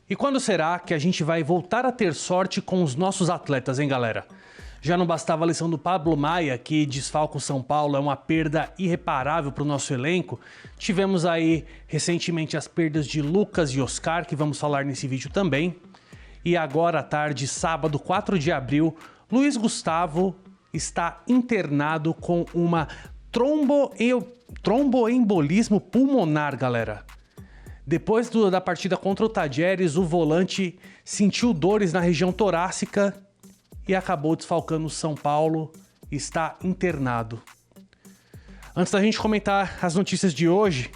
E quando será que a gente vai voltar a ter sorte com os nossos atletas, hein, galera? Já não bastava a lição do Pablo Maia, que desfalca o São Paulo, é uma perda irreparável para o nosso elenco. Tivemos aí recentemente as perdas de Lucas e Oscar, que vamos falar nesse vídeo também. E agora à tarde, sábado 4 de abril, Luiz Gustavo está internado com uma tromboembolismo pulmonar, galera. Depois da partida contra o Tadieres, o volante sentiu dores na região torácica e acabou desfalcando o São Paulo, está internado. Antes da gente comentar as notícias de hoje,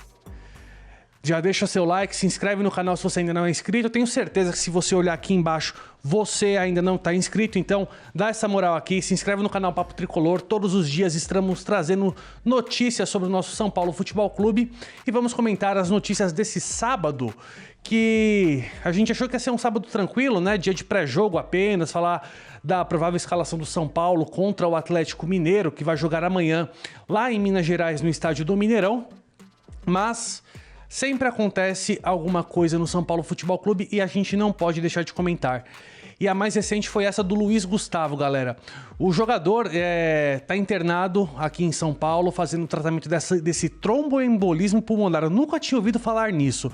já deixa seu like, se inscreve no canal se você ainda não é inscrito. Eu tenho certeza que se você olhar aqui embaixo, você ainda não está inscrito, então dá essa moral aqui, se inscreve no canal Papo Tricolor. Todos os dias estamos trazendo notícias sobre o nosso São Paulo Futebol Clube e vamos comentar as notícias desse sábado, que a gente achou que ia ser um sábado tranquilo, né? Dia de pré-jogo apenas, falar da provável escalação do São Paulo contra o Atlético Mineiro, que vai jogar amanhã lá em Minas Gerais, no estádio do Mineirão, mas sempre acontece alguma coisa no São Paulo Futebol Clube e a gente não pode deixar de comentar. E a mais recente foi essa do Luiz Gustavo, galera. O jogador tá internado aqui em São Paulo, fazendo tratamento desse tromboembolismo pulmonar. Eu nunca tinha ouvido falar nisso.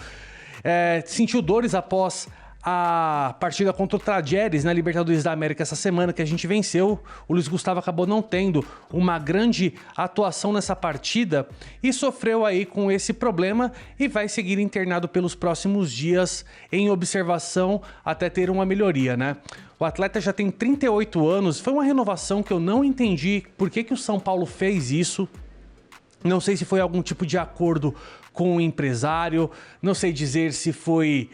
Sentiu dores após a partida contra o Tadieres na Libertadores da América essa semana, que a gente venceu. O Luiz Gustavo acabou não tendo uma grande atuação nessa partida e sofreu aí com esse problema e vai seguir internado pelos próximos dias em observação até ter uma melhoria, né? O atleta já tem 38 anos, foi uma renovação que eu não entendi por que o São Paulo fez isso. Não sei se foi algum tipo de acordo com o empresário, não sei dizer se foi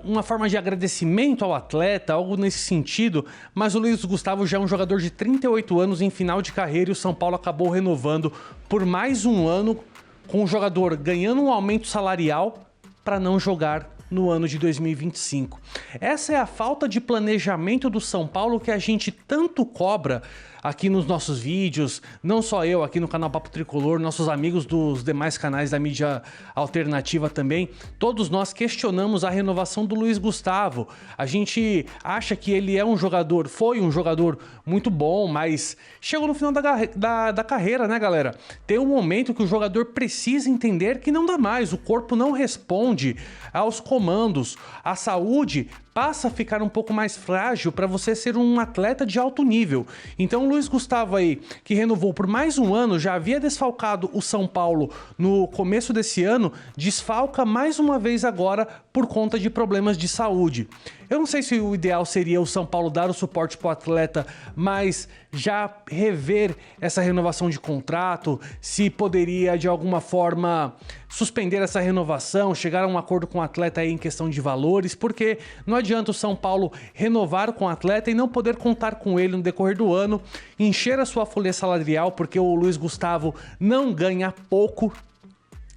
uma forma de agradecimento ao atleta, algo nesse sentido, mas o Luiz Gustavo já é um jogador de 38 anos em final de carreira e o São Paulo acabou renovando por mais um ano, com o jogador ganhando um aumento salarial para não jogar no ano de 2025. Essa é a falta de planejamento do São Paulo que a gente tanto cobra aqui nos nossos vídeos, não só eu aqui no canal Papo Tricolor, nossos amigos dos demais canais da mídia alternativa também, todos nós questionamos a renovação do Luiz Gustavo. A gente acha que ele é um jogador, foi um jogador muito bom, mas chegou no final da carreira, né, galera? Tem um momento que o jogador precisa entender que não dá mais, o corpo não responde aos comandos, a saúde passa a ficar um pouco mais frágil para você ser um atleta de alto nível. Então o Luiz Gustavo aí, que renovou por mais um ano, já havia desfalcado o São Paulo no começo desse ano, desfalca mais uma vez agora por conta de problemas de saúde. Eu não sei se o ideal seria o São Paulo dar o suporte para o atleta, mas já rever essa renovação de contrato, se poderia de alguma forma suspender essa renovação, chegar a um acordo com o atleta aí em questão de valores, porque não adianta o São Paulo renovar com o atleta e não poder contar com ele no decorrer do ano, encher a sua folha salarial, porque o Luiz Gustavo não ganha pouco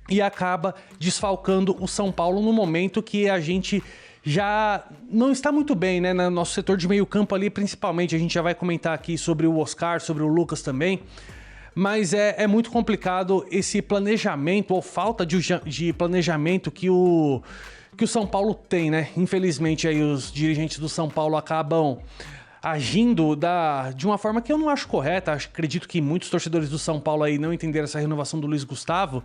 e acaba desfalcando o São Paulo no momento que a gente já não está muito bem, né? No nosso setor de meio campo ali, principalmente, a gente já vai comentar aqui sobre o Oscar, sobre o Lucas também, mas é muito complicado esse planejamento, ou falta de planejamento que o São Paulo tem, né? Infelizmente, aí os dirigentes do São Paulo acabam agindo de uma forma que eu não acho correta. Acredito que muitos torcedores do São Paulo aí não entenderam essa renovação do Luiz Gustavo.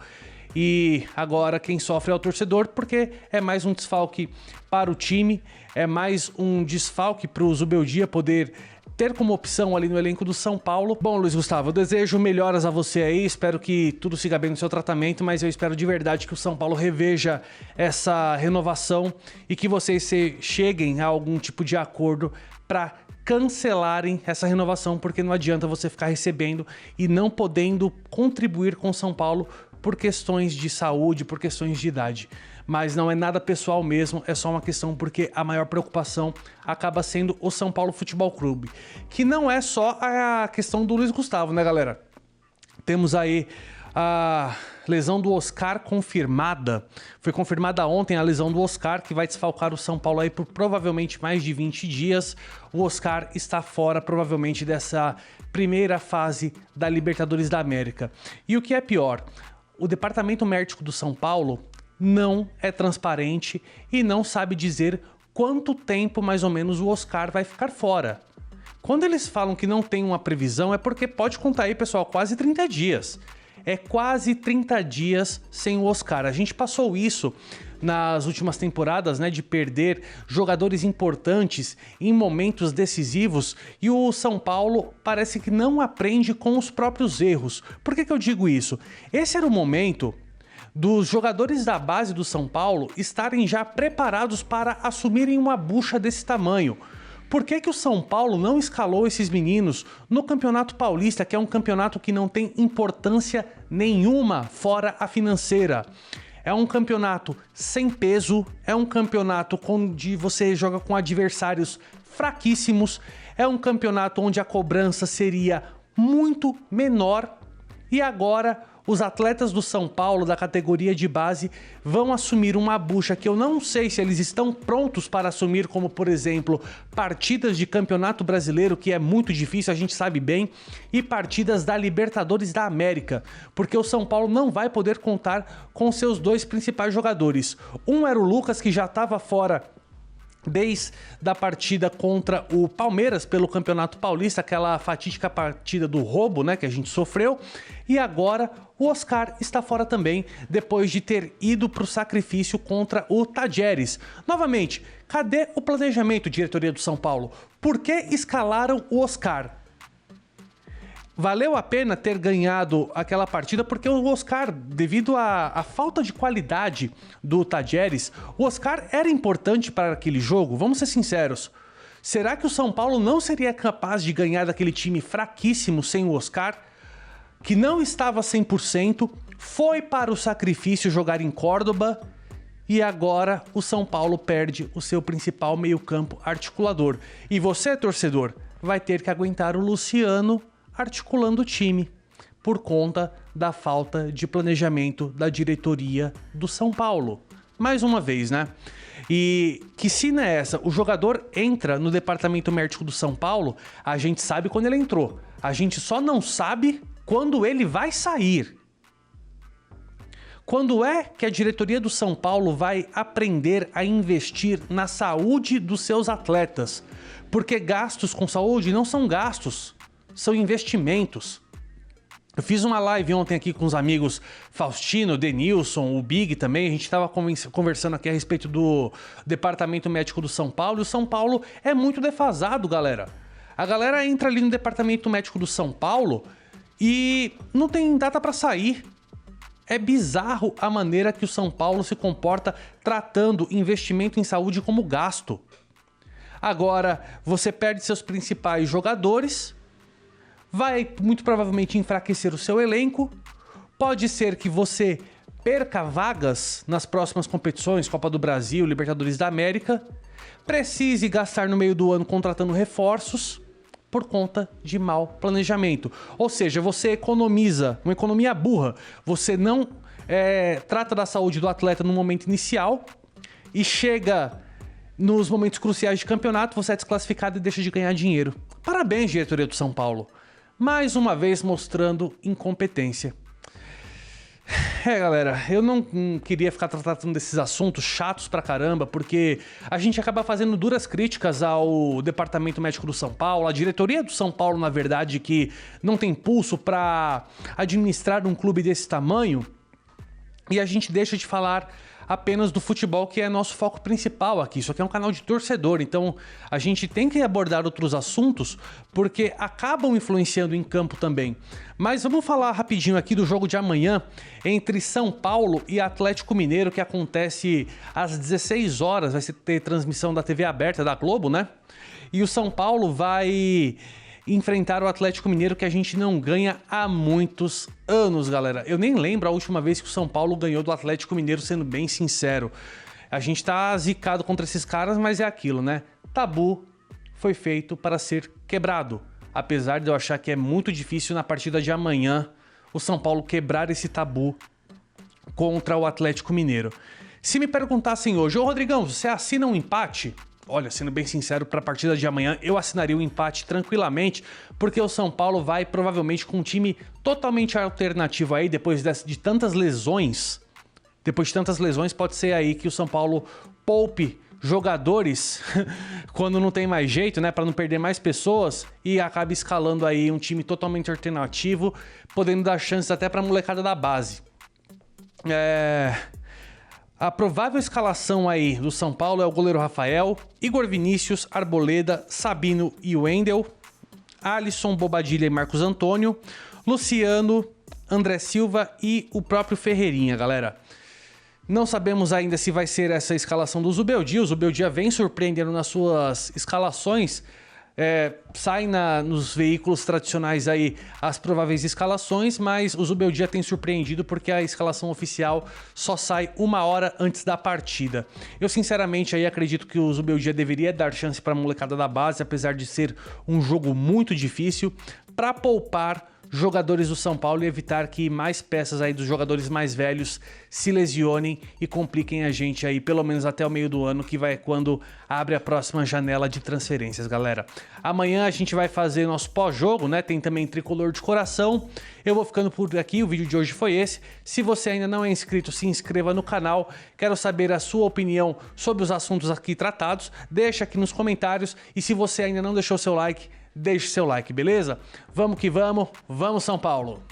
E agora quem sofre é o torcedor, porque é mais um desfalque para o time, é mais um desfalque para o Zubeldia poder ter como opção ali no elenco do São Paulo. Bom, Luiz Gustavo, eu desejo melhoras a você aí, espero que tudo siga bem no seu tratamento, mas eu espero de verdade que o São Paulo reveja essa renovação e que vocês cheguem a algum tipo de acordo para cancelarem essa renovação, porque não adianta você ficar recebendo e não podendo contribuir com o São Paulo por questões de saúde, por questões de idade. Mas não é nada pessoal mesmo, é só uma questão porque a maior preocupação acaba sendo o São Paulo Futebol Clube, que não é só a questão do Luiz Gustavo, né, galera? Temos aí a lesão do Oscar confirmada. Foi confirmada ontem a lesão do Oscar, que vai desfalcar o São Paulo aí por provavelmente mais de 20 dias. O Oscar está fora provavelmente dessa primeira fase da Libertadores da América. E o que é pior, o departamento médico do São Paulo não é transparente e não sabe dizer quanto tempo mais ou menos o Oscar vai ficar fora. Quando eles falam que não tem uma previsão, é porque pode contar aí, pessoal, quase 30 dias. É quase 30 dias sem o Oscar. A gente passou isso nas últimas temporadas, né, de perder jogadores importantes em momentos decisivos, e o São Paulo parece que não aprende com os próprios erros. Por que eu digo isso? Esse era o momento dos jogadores da base do São Paulo estarem já preparados para assumirem uma bucha desse tamanho. Por que o São Paulo não escalou esses meninos no Campeonato Paulista, que é um campeonato que não tem importância nenhuma fora a financeira? É um campeonato sem peso, é um campeonato onde você joga com adversários fraquíssimos, é um campeonato onde a cobrança seria muito menor, e agora os atletas do São Paulo, da categoria de base, vão assumir uma bucha que eu não sei se eles estão prontos para assumir, como, por exemplo, partidas de Campeonato Brasileiro, que é muito difícil, a gente sabe bem, e partidas da Libertadores da América, porque o São Paulo não vai poder contar com seus dois principais jogadores. Um era o Lucas, que já estava fora desde a partida contra o Palmeiras pelo Campeonato Paulista, aquela fatídica partida do roubo, né, que a gente sofreu, e agora o Oscar está fora também, depois de ter ido para o sacrifício contra o Tajeres. Novamente, cadê o planejamento, diretoria do São Paulo? Por que escalaram o Oscar? Valeu a pena ter ganhado aquela partida, porque o Oscar, devido à falta de qualidade do Tajeres, o Oscar era importante para aquele jogo, vamos ser sinceros. Será que o São Paulo não seria capaz de ganhar daquele time fraquíssimo sem o Oscar, que não estava 100%, foi para o sacrifício jogar em Córdoba, e agora o São Paulo perde o seu principal meio-campo articulador. E você, torcedor, vai ter que aguentar o Luciano articulando o time, por conta da falta de planejamento da diretoria do São Paulo. Mais uma vez, né? E que cena é essa? O jogador entra no departamento médico do São Paulo, a gente sabe quando ele entrou, a gente só não sabe quando ele vai sair. Quando é que a diretoria do São Paulo vai aprender a investir na saúde dos seus atletas? Porque gastos com saúde não são gastos, são investimentos. Eu fiz uma live ontem aqui com os amigos Faustino, Denilson, o Big também. A gente estava conversando aqui a respeito do departamento médico do São Paulo. E o São Paulo é muito defasado, galera. A galera entra ali no departamento médico do São Paulo e não tem data para sair. É bizarro a maneira que o São Paulo se comporta tratando investimento em saúde como gasto. Agora, você perde seus principais jogadores, vai muito provavelmente enfraquecer o seu elenco. Pode ser que você perca vagas nas próximas competições, Copa do Brasil, Libertadores da América. Precise gastar no meio do ano contratando reforços por conta de mau planejamento. Ou seja, você economiza, uma economia burra. Você não trata da saúde do atleta no momento inicial e chega nos momentos cruciais de campeonato, você é desclassificado e deixa de ganhar dinheiro. Parabéns, diretoria do São Paulo. Mais uma vez mostrando incompetência. Galera, eu não queria ficar tratando desses assuntos chatos pra caramba, porque a gente acaba fazendo duras críticas ao departamento médico do São Paulo, à diretoria do São Paulo, na verdade, que não tem pulso pra administrar um clube desse tamanho, e a gente deixa de falar apenas do futebol, que é nosso foco principal aqui. Isso aqui é um canal de torcedor, então a gente tem que abordar outros assuntos porque acabam influenciando em campo também. Mas vamos falar rapidinho aqui do jogo de amanhã entre São Paulo e Atlético Mineiro, que acontece às 16 horas, vai ter transmissão da TV aberta da Globo, né? E o São Paulo vai enfrentar o Atlético Mineiro, que a gente não ganha há muitos anos, galera. Eu nem lembro a última vez que o São Paulo ganhou do Atlético Mineiro, sendo bem sincero. A gente tá zicado contra esses caras, mas é aquilo, né? Tabu foi feito para ser quebrado. Apesar de eu achar que é muito difícil na partida de amanhã o São Paulo quebrar esse tabu contra o Atlético Mineiro. Se me perguntassem hoje, ô Rodrigão, você assina um empate? Olha, sendo bem sincero, para a partida de amanhã eu assinaria um empate tranquilamente, porque o São Paulo vai provavelmente com um time totalmente alternativo aí, depois de tantas lesões Depois de tantas lesões, pode ser aí que o São Paulo poupe jogadores quando não tem mais jeito, né, para não perder mais pessoas e acabe escalando aí um time totalmente alternativo, podendo dar chances até para a molecada da base. A provável escalação aí do São Paulo é o goleiro Rafael, Igor Vinícius, Arboleda, Sabino e Wendel, Alisson, Bobadilha e Marcos Antônio, Luciano, André Silva e o próprio Ferreirinha, galera. Não sabemos ainda se vai ser essa escalação do Zubeldia. O Zubeldia vem surpreendendo nas suas escalações. Sai nos veículos tradicionais aí as prováveis escalações, mas o Zubeldia tem surpreendido porque a escalação oficial só sai 1 hora antes da partida. Eu sinceramente aí acredito que o Zubeldia deveria dar chance para a molecada da base, apesar de ser um jogo muito difícil, para poupar jogadores do São Paulo e evitar que mais peças aí dos jogadores mais velhos se lesionem e compliquem a gente aí pelo menos até o meio do ano, que vai quando abre a próxima janela de transferências, galera. Amanhã a gente vai fazer nosso pós-jogo, né? Tem também Tricolor de Coração. Eu vou ficando por aqui, o vídeo de hoje foi esse. Se você ainda não é inscrito, se inscreva no canal. Quero saber a sua opinião sobre os assuntos aqui tratados. Deixa aqui nos comentários e se você ainda não deixou seu like, deixe seu like, beleza? Vamos que vamos, vamos São Paulo!